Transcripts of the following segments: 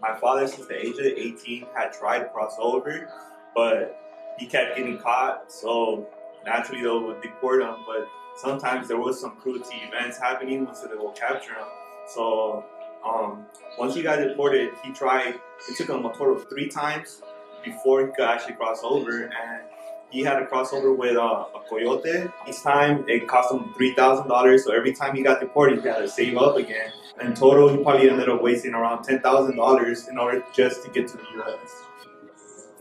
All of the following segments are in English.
My father, since the age of 18, had tried to cross over, but he kept getting caught, so naturally they would deport him. But sometimes there was some cruelty events happening, so they will capture him. So once he got deported, it took him a total of 3 times before he could actually cross over, and he had to cross over with a coyote. Each time it cost him $3,000, so every time he got deported, he had to save up again. In total, he probably ended up wasting around $10,000 in order just to get to the U.S.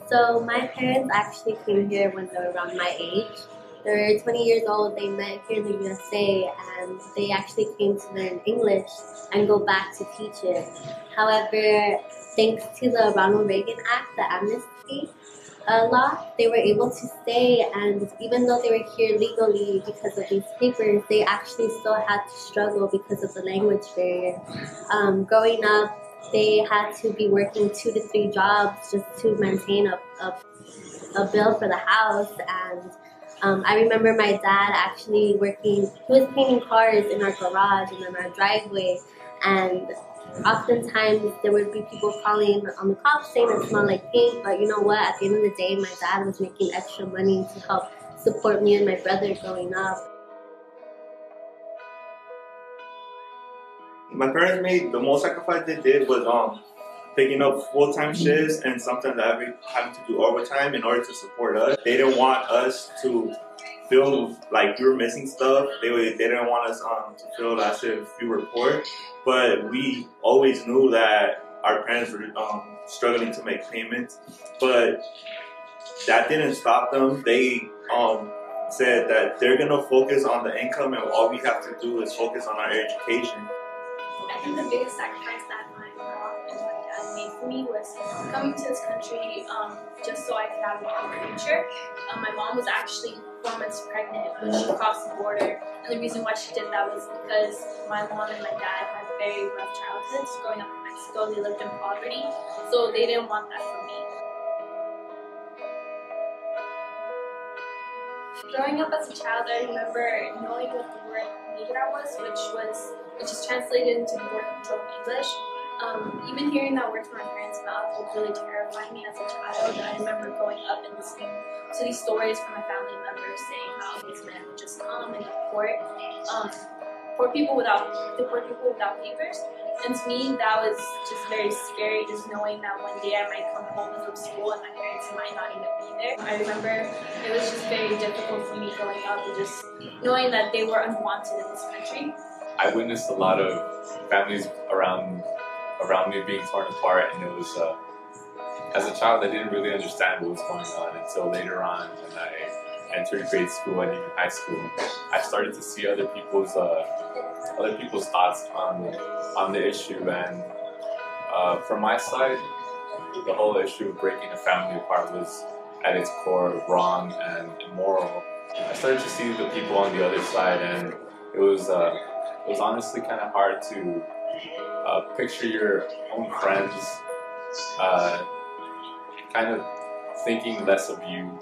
So my parents actually came here when they were around my age. They were 20 years old, they met here in the USA, and they actually came to learn English and go back to teach it. However, thanks to the Ronald Reagan Act, the amnesty law, they were able to stay, and even though they were here legally because of these papers, they actually still had to struggle because of the language barrier. Growing up, they had to be working 2 to 3 jobs just to maintain a bill for the house. And I remember my dad actually working, he was painting cars in our garage and in our driveway, and oftentimes there would be people calling on the cops saying it smelled like paint, but you know what, at the end of the day, my dad was making extra money to help support me and my brother growing up. My parents made the most sacrifice they did was picking up full-time shifts and sometimes having to do overtime in order to support us. They didn't want us to feel like we were missing stuff. They didn't want us to feel as if we were poor, but we always knew that our parents were struggling to make payments. But that didn't stop them. They said that they're gonna focus on the income, and all we have to do is focus on our education. I think the biggest sacrifice that my mom and my dad made for me was coming to this country just so I could have a better future. My mom was actually 4 months pregnant when she crossed the border, and the reason why she did that was because my mom and my dad had very rough childhoods. Growing up in Mexico, they lived in poverty, so they didn't want that for me. Growing up as a child, I remember knowing what the word migra was, which is translated into border patrol in English. Even hearing that word from my parents' mouth would really terrify me as a child. I remember growing up and listening to these stories from my family members saying how these men would just come and deport people without papers. And to me, that was just very scary, just knowing that one day I might come home from school and my parents might not even be there. I remember it was just very difficult for me growing up and just knowing that they were unwanted in this country. I witnessed a lot of families around me being torn apart, and it was, as a child, I didn't really understand what was going on until later on when I entered grade school and even high school. I started to see other people's thoughts on the issue, and from my side, the whole issue of breaking a family apart was at its core wrong and immoral. I started to see the people on the other side, and it was honestly kind of hard to picture your own friends kind of thinking less of you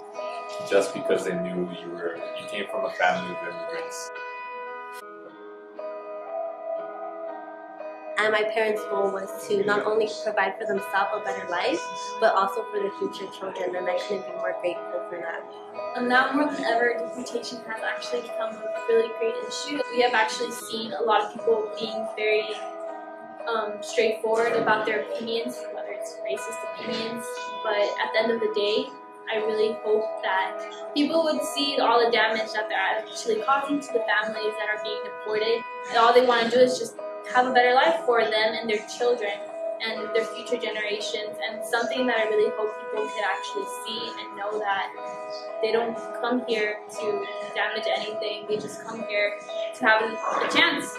just because they knew you came from a family of immigrants. And my parents' goal was to not only provide for themselves a better life, but also for the future children, and I couldn't be more grateful for that. And now more than ever, deportation has actually become a really great issue. We have actually seen a lot of people being very straightforward about their opinions, whether it's racist opinions, but at the end of the day, I really hope that people would see all the damage that they're actually causing to the families that are being deported. And all they want to do is just have a better life for them and their children and their future generations, and something that I really hope people could actually see and know that they don't come here to damage anything, they just come here to have a chance.